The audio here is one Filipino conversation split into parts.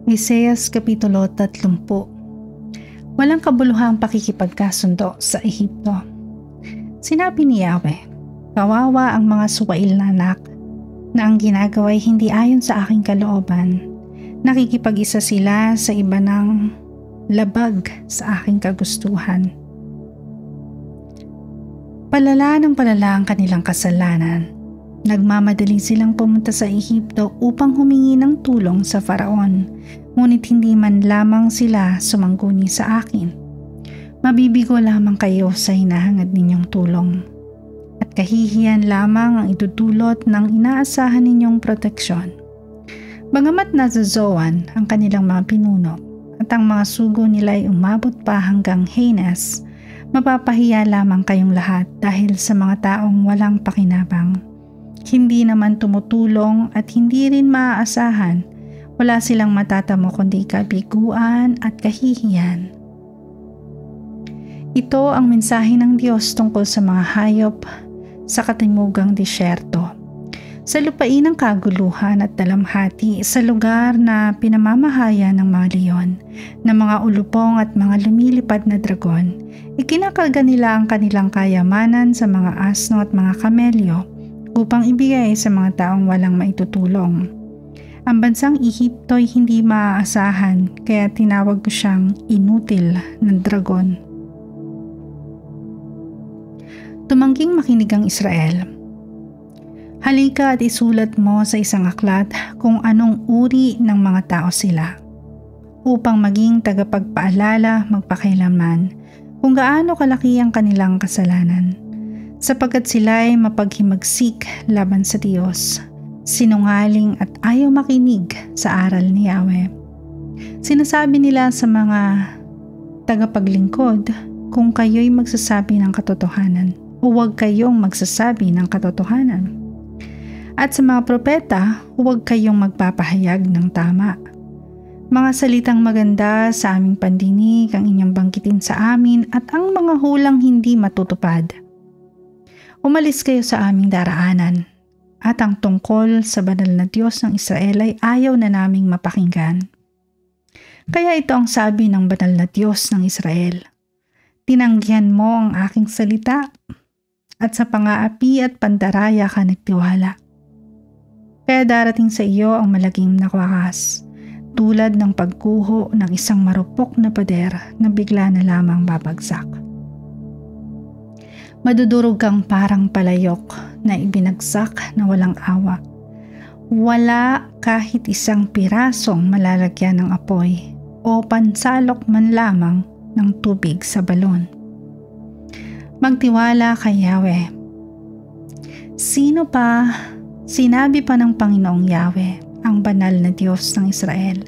Isaías Kapitulo 30. Walang kabuluhang pakikipagkasundo sa Ehipto. Sinabi ni Yahweh, kawawa ang mga suwail na anak, na ang ginagawa ay hindi ayon sa aking kalooban. Nakikipag-isa sila sa iba ng labag sa aking kagustuhan. Palala ng palala ang kanilang kasalanan. Nagmamadali silang pumunta sa Ehipto upang humingi ng tulong sa Faraon, ngunit hindi man lamang sila sumangguni sa akin. Mabibigo lamang kayo sa hinahangad ninyong tulong, at kahihiyan lamang ang idudulot ng inaasahan ninyong proteksyon. Bagamat nasa Zoan ang kanilang mga pinuno, at ang mga sugo nila ay umabot pa hanggang Hanes, mapapahiya lamang kayong lahat dahil sa mga taong walang pakinabang. Hindi naman tumutulong at hindi rin maaasahan. Wala silang matatamo kundi kabiguan at kahihiyan. Ito ang mensahe ng Diyos tungkol sa mga hayop sa katimugang disyerto, sa lupain ng kaguluhan at dalamhati, sa lugar na pinamamahaya ng mga leon, ng mga ulupong at mga lumilipad na dragon. Ikinakalga nila ang kanilang kayamanan sa mga asno at mga kamelyo upang ibigay sa mga taong walang maitutulong. Ang bansang Ehipto ay hindi maaasahan, kaya tinawag ko siyang inutil ng dragon. Tumangging makinig ang Israel. Halika at isulat mo sa isang aklat kung anong uri ng mga tao sila, upang maging tagapagpaalala magpakailanman kung gaano kalaki ang kanilang kasalanan, sapagkat sila ay mapaghimagsik laban sa Diyos, sinungaling at ayaw makinig sa aral ni Yahweh. Sinasabi nila sa mga tagapaglingkod kung kayo'y magsasabi ng katotohanan, o huwag kayong magsasabi ng katotohanan. At sa mga propeta, huwag kayong magpapahayag ng tama. Mga salitang maganda sa aming pandinig ang inyong banggitin sa amin, at ang mga hulang hindi matutupad. Umalis kayo sa aming daraanan, at ang tungkol sa banal na Diyos ng Israel ay ayaw na naming mapakinggan. Kaya ito ang sabi ng banal na Diyos ng Israel, tinanggihan mo ang aking salita, at sa pang-aapi at pandaraya ka nagtiwala. Kaya darating sa iyo ang malagim na wakas, tulad ng pagguho ng isang marupok na pader na bigla na lamang babagsak. Madudurog kang parang palayok na ibinagsak na walang awa. Wala kahit isang pirasong malalagyan ng apoy o pansalok man lamang ng tubig sa balon. Magtiwala kay Yahweh. Sinabi pa ng Panginoong Yahweh, ang banal na Diyos ng Israel,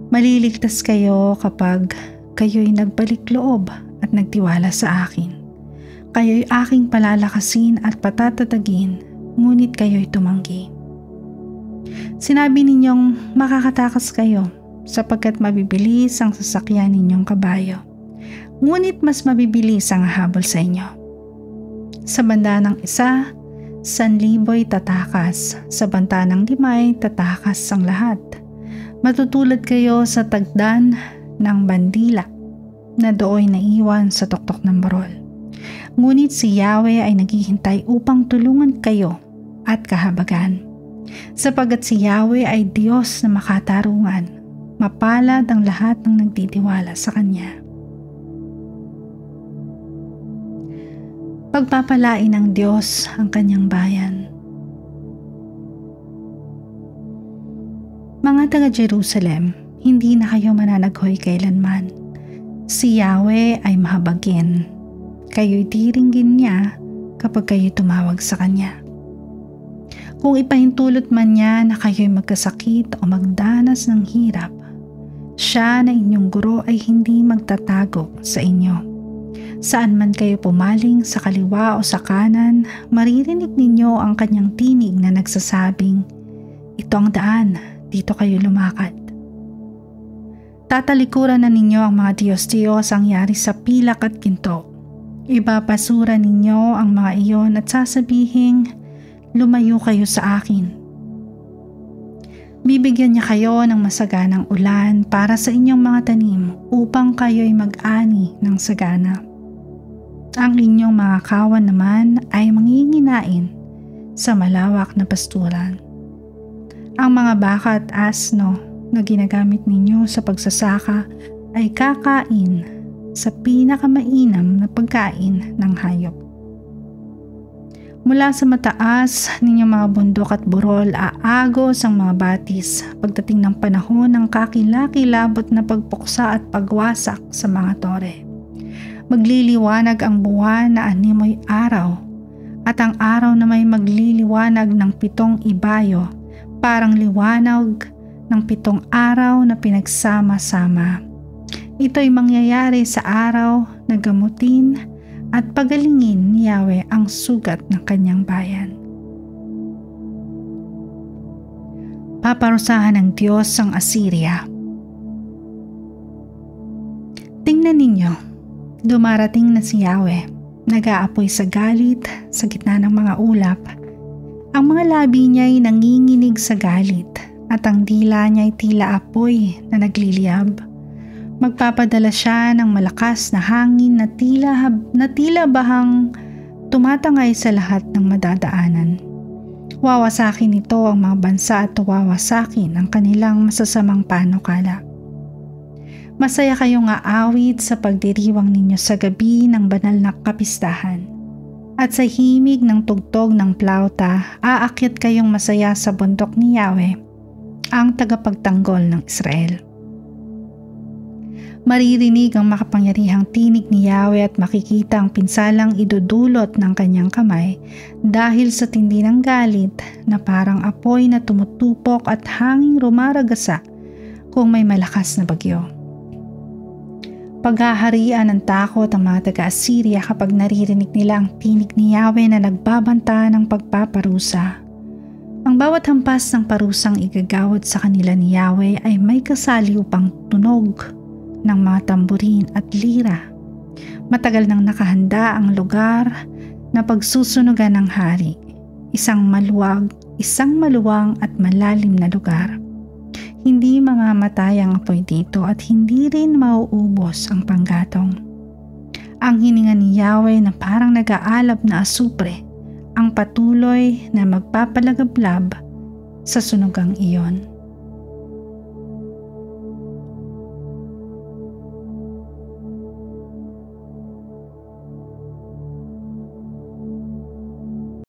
maliligtas kayo kapag kayo'y nagbalik loob at nagtiwala sa akin. Kayo'y aking palalakasin at patatatagin, ngunit kayo'y tumanggi. Sinabi ninyong makakatakas kayo, sapagkat mabibilis ang sasakyan ninyong kabayo, ngunit mas mabibilis ang habol sa inyo. Sa banda ng isa, 1,000 tatakas, sa banta ng 5 tatakas ang lahat. Matutulad kayo sa tagdan ng bandila na dooy naiwan sa tuktok ng barol. Ngunit si Yahweh ay naghihintay upang tulungan kayo at kahabagan. Sapagkat si Yahweh ay Diyos na makatarungan, mapalad ang lahat ng nagtitiwala sa Kanya. Pagpapalain ng Diyos ang Kanyang bayan. Mga taga-Jerusalem, hindi na kayo mananaghoy kailanman. Si Yahweh ay mahabagin. Kayo'y tiringgin niya kapag kayo'y tumawag sa Kanya. Kung ipahintulot man niya na kayo'y magkasakit o magdanas ng hirap, siya na inyong guro ay hindi magtatago sa inyo. Saan man kayo pumaling, sa kaliwa o sa kanan, maririnig ninyo ang Kanyang tinig na nagsasabing, ito ang daan, dito kayo lumakad. Tatalikuran na ninyo ang mga Diyos-Diyos ang yari sa pilak at ginto. Ibabasura ninyo ang mga iyon at sasabihing, lumayo kayo sa akin. Bibigyan niya kayo ng masaganang ulan para sa inyong mga tanim upang kayo'y mag-ani ng sagana. Ang inyong mga kawan naman ay manginginain sa malawak na pasturan. Ang mga baka at asno na ginagamit ninyo sa pagsasaka ay kakain sa pinakamainam na pagkain ng hayop. Mula sa mataas ninyong mga bundok at burol, aagos ang mga batis pagdating ng panahon ng kakilakilabot na pagpuksa at pagwasak sa mga tore. Magliliwanag ang buwan na animoy araw at ang araw na may magliliwanag ng 7 ibayo, parang liwanag ng 7 araw na pinagsama-sama. Ito'y mangyayari sa araw na gamutin at pagalingin ni Yahweh ang sugat ng kanyang bayan. Paparusahan ng Diyos ang Assyria. Tingnan ninyo, dumarating na si Yahweh, nag-aapoy sa galit sa gitna ng mga ulap. Ang mga labi niya'y nanginginig sa galit at ang dila niya'y tila apoy na nagliliyab. Magpapadala siya ng malakas na hangin na tila bahang tumatangay sa lahat ng madadaanan. Wawasakin ito ang mga bansa at wawasakin ang kanilang masasamang panukala. Masaya kayong aawit sa pagdiriwang ninyo sa gabi ng banal na kapistahan. At sa himig ng tugtog ng plauta, aakyat kayong masaya sa bundok ni Yahweh, ang tagapagtanggol ng Israel. Maririnig ang makapangyarihang tinig ni Yahweh at makikita ang pinsalang idudulot ng kanyang kamay dahil sa tindi ng galit na parang apoy na tumutupok at hanging rumaragasa kung may malakas na bagyo. Paghaharian ng takot ang mga taga-Assyria kapag naririnig nila ang tinig ni Yahweh na nagbabanta ng pagpaparusa. Ang bawat hampas ng parusang igagawad sa kanila ni Yahweh ay may kasali upang tunog ng mga tamburin at lira. Matagal nang nakahanda ang lugar na pagsusunugan ng hari. Isang maluwang at malalim na lugar. Hindi mamamatay ang apoy dito at hindi rin mauubos ang panggatong. Ang hininga ni Yahweh na parang nag-aalab na asupre ang patuloy na magpapalagablab sa sunugang iyon.